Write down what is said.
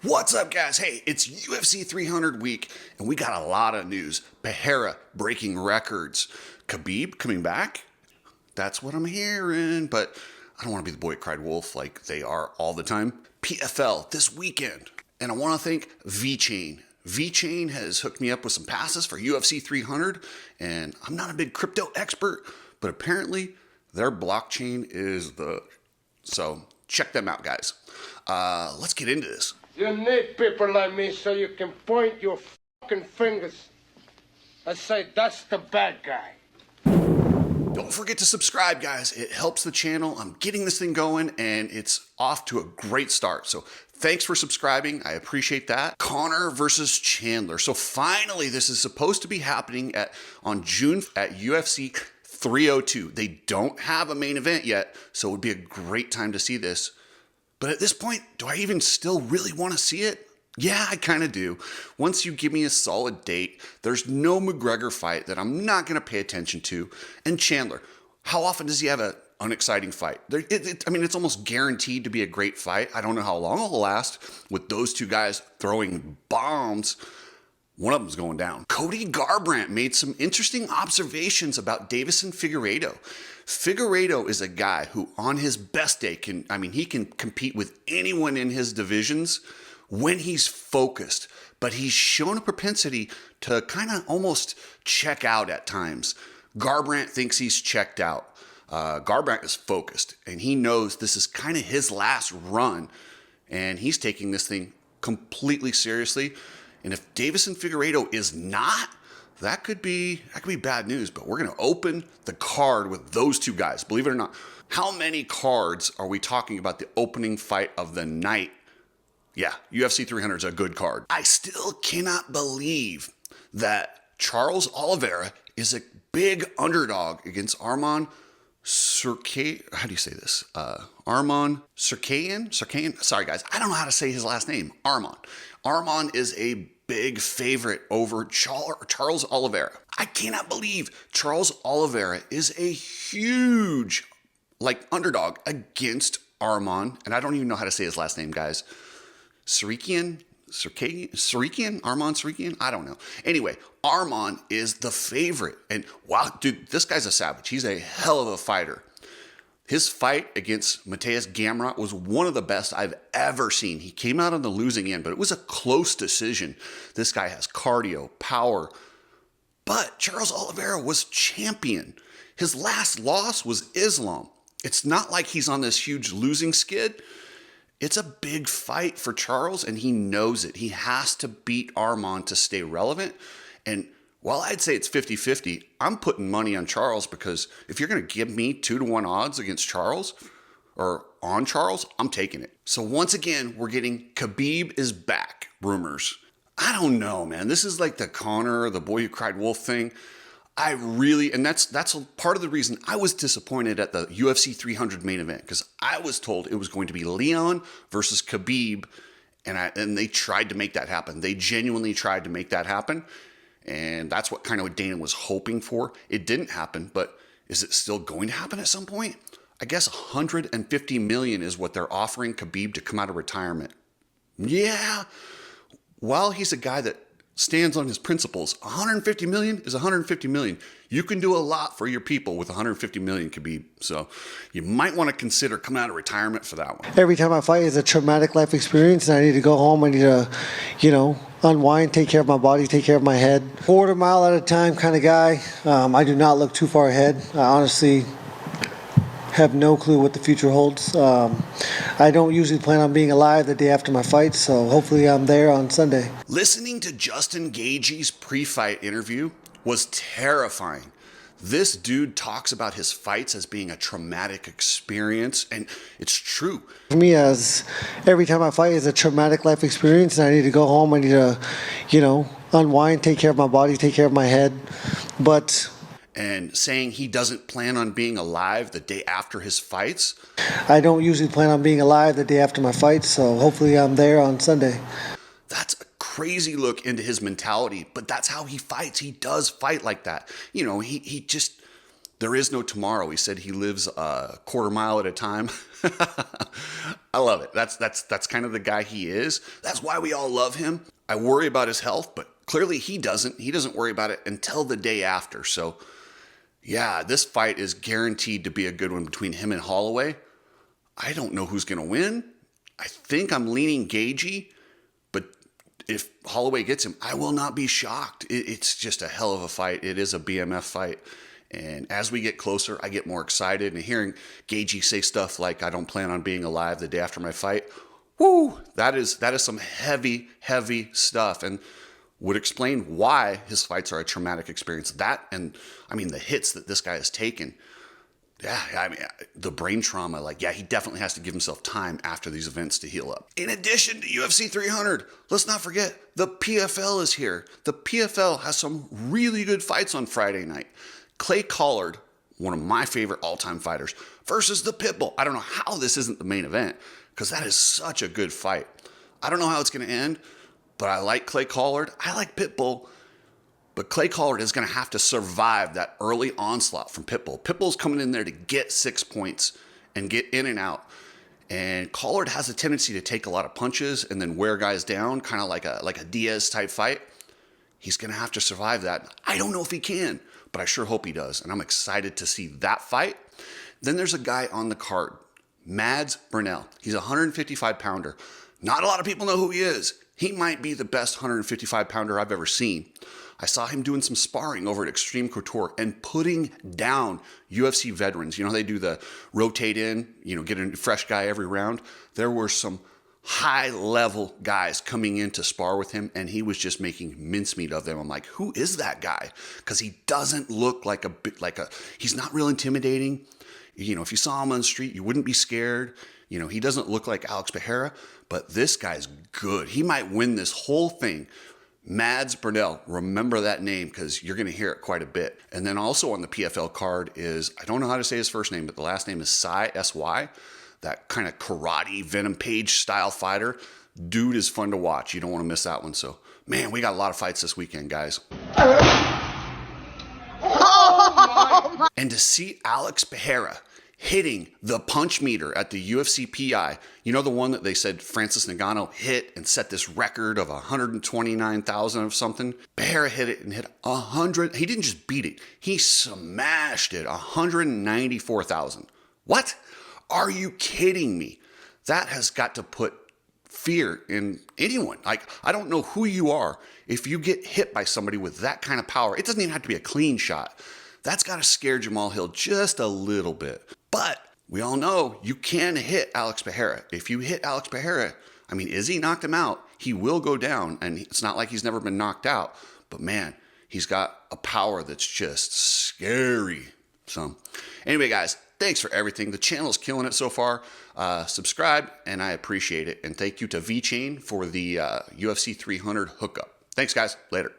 What's up, guys? Hey, it's UFC 300 week, and we got a lot of news. Pereira breaking records. Khabib coming back. That's what I'm hearing, but I don't want to be the boy that cried wolf like they are all the time. PFL this weekend. And I want to thank VeChain. VeChain has hooked me up with some passes for UFC 300, and I'm not a big crypto expert, but apparently their blockchain is the... So check them out, guys. Let's get into this. You need people like me so you can point your fucking fingers and say, that's the bad guy. Don't forget to subscribe, guys. It helps the channel. I'm getting this thing going, and it's off to a great start. So thanks for subscribing. I appreciate that. Conor versus Chandler. So finally, this is supposed to be happening on June at UFC 302. They don't have a main event yet, so it would be a great time to see this. But at this point, do I even still really want to see it? Yeah, I kind of do. Once you give me a solid date, there's no McGregor fight that I'm not going to pay attention to. And Chandler, how often does he have an unexciting fight? It's almost guaranteed to be a great fight. I don't know how long it'll last with those two guys throwing bombs. One of them's going down. Cody Garbrandt made some interesting observations about Deiveson Figueiredo. Figueiredo is a guy who on his best day he can compete with anyone in his divisions when he's focused, but he's shown a propensity to kind of almost check out at times. Garbrandt thinks he's checked out. Garbrandt is focused, and he knows this is kind of his last run, and he's taking this thing completely seriously. And if Deiveson Figueiredo is not, that could be bad news. But we're going to open the card with those two guys. Believe it or not, how many cards are we talking about the opening fight of the night? Yeah, UFC 300 is a good card. I still cannot believe that Charles Oliveira is a big underdog against Arman Surkay. How do you say this? Arman Surkyan? Sorry, guys. I don't know how to say his last name. Arman. Arman is a big favorite over Charles Oliveira. I cannot believe Charles Oliveira is a huge underdog against Arman. And I don't even know how to say his last name, guys. Arman Surkyan? I don't know. Anyway, Arman is the favorite. And wow, dude, this guy's a savage. He's a hell of a fighter. His fight against Mateusz Gamrot was one of the best I've ever seen. He came out on the losing end, but it was a close decision. This guy has cardio, power. But Charles Oliveira was champion. His last loss was Islam. It's not like he's on this huge losing skid. It's a big fight for Charles, and he knows it. He has to beat Arman to stay relevant. And while I'd say it's 50-50, I'm putting money on Charles because if you're going to give me 2-1 odds against Charles or on Charles, I'm taking it. So once again, we're getting Khabib is back rumors. I don't know, man. This is like the Conor, the boy who cried wolf thing. And that's a part of the reason I was disappointed at the UFC 300 main event because I was told it was going to be Leon versus Khabib, and they tried to make that happen. They genuinely tried to make that happen, and that's what Dana was hoping for. It didn't happen, but is it still going to happen at some point? I guess $150 million is what they're offering Khabib to come out of retirement. Yeah, while he's a guy that stands on his principles, 150 million is 150 million. You can do a lot for your people with 150 million, Khabib. So you might want to consider coming out of retirement for that one. Every time I fight is a traumatic life experience, and I need to go home. I need to, unwind, take care of my body, take care of my head. Quarter mile at a time kind of guy. I do not look too far ahead. I honestly have no clue what the future holds. I don't usually plan on being alive the day after my fight, so hopefully I'm there on Sunday. Listening to Justin Gaethje's pre-fight interview was terrifying. This dude talks about his fights as being a traumatic experience, and it's true. For me, as every time I fight is a traumatic life experience, and I need to go home. I need to, unwind, take care of my body, take care of my head. And saying he doesn't plan on being alive the day after his fights. I don't usually plan on being alive the day after my fights, so hopefully I'm there on Sunday. That's a crazy look into his mentality, but that's how he fights. He does fight like that. there is no tomorrow. He said he lives a quarter mile at a time. I love it. That's kind of the guy he is. That's why we all love him. I worry about his health, but clearly he doesn't. He doesn't worry about it until the day after. So yeah, this fight is guaranteed to be a good one between him and Holloway. I don't know who's going to win. I think I'm leaning Gaethje, but if Holloway gets him, I will not be shocked. It's just a hell of a fight. It is a BMF fight. And as we get closer, I get more excited. And hearing Gaethje say stuff like, I don't plan on being alive the day after my fight, whoo, that is some heavy, heavy stuff. And would explain why his fights are a traumatic experience. That, and I mean, the hits that this guy has taken. Yeah, I mean, the brain trauma, like, yeah, he definitely has to give himself time after these events to heal up. In addition to UFC 300, let's not forget, the PFL is here. The PFL has some really good fights on Friday night. Clay Collard, one of my favorite all-time fighters, versus the Pitbull. I don't know how this isn't the main event, because that is such a good fight. I don't know how it's going to end, but I like Clay Collard. I like Pitbull. But Clay Collard is going to have to survive that early onslaught from Pitbull. Pitbull's coming in there to get 6 points and get in and out. And Collard has a tendency to take a lot of punches and then wear guys down, kind of like a Diaz type fight. He's going to have to survive that. I don't know if he can, but I sure hope he does. And I'm excited to see that fight. Then there's a guy on the card, Mads Brunell. He's a 155-pounder. Not a lot of people know who he is. He might be the best 155-pounder I've ever seen. I saw him doing some sparring over at Extreme Couture and putting down UFC veterans. You know, they do the rotate in, get a fresh guy every round. There were some high-level guys coming in to spar with him, and he was just making mincemeat of them. I'm like, who is that guy? Because he doesn't look he's not real intimidating. If you saw him on the street, you wouldn't be scared. He doesn't look like Alex Pereira, but this guy's good. He might win this whole thing. Mads Brunell, remember that name because you're going to hear it quite a bit. And then also on the PFL card is, I don't know how to say his first name, but the last name is Sais, S-Y, that kind of karate Venom Page style fighter. Dude is fun to watch. You don't want to miss that one. So, man, we got a lot of fights this weekend, guys. And to see Alex Pereira hitting the punch meter at the UFC PI, the one that they said Francis Ngannou hit and set this record of 129,000 of something. Pereira hit it and hit 100. He didn't just beat it. He smashed it, 194,000. What? Are you kidding me? That has got to put fear in anyone. Like, I don't know who you are. If you get hit by somebody with that kind of power, it doesn't even have to be a clean shot. That's got to scare Jamal Hill just a little bit. But we all know you can hit Alex Pereira. If you hit Alex Pereira, Izzy knocked him out. He will go down, and it's not like he's never been knocked out. But man, he's got a power that's just scary. So anyway, guys, thanks for everything. The channel's killing it so far. Subscribe, and I appreciate it. And thank you to VChain for the UFC 300 hookup. Thanks, guys. Later.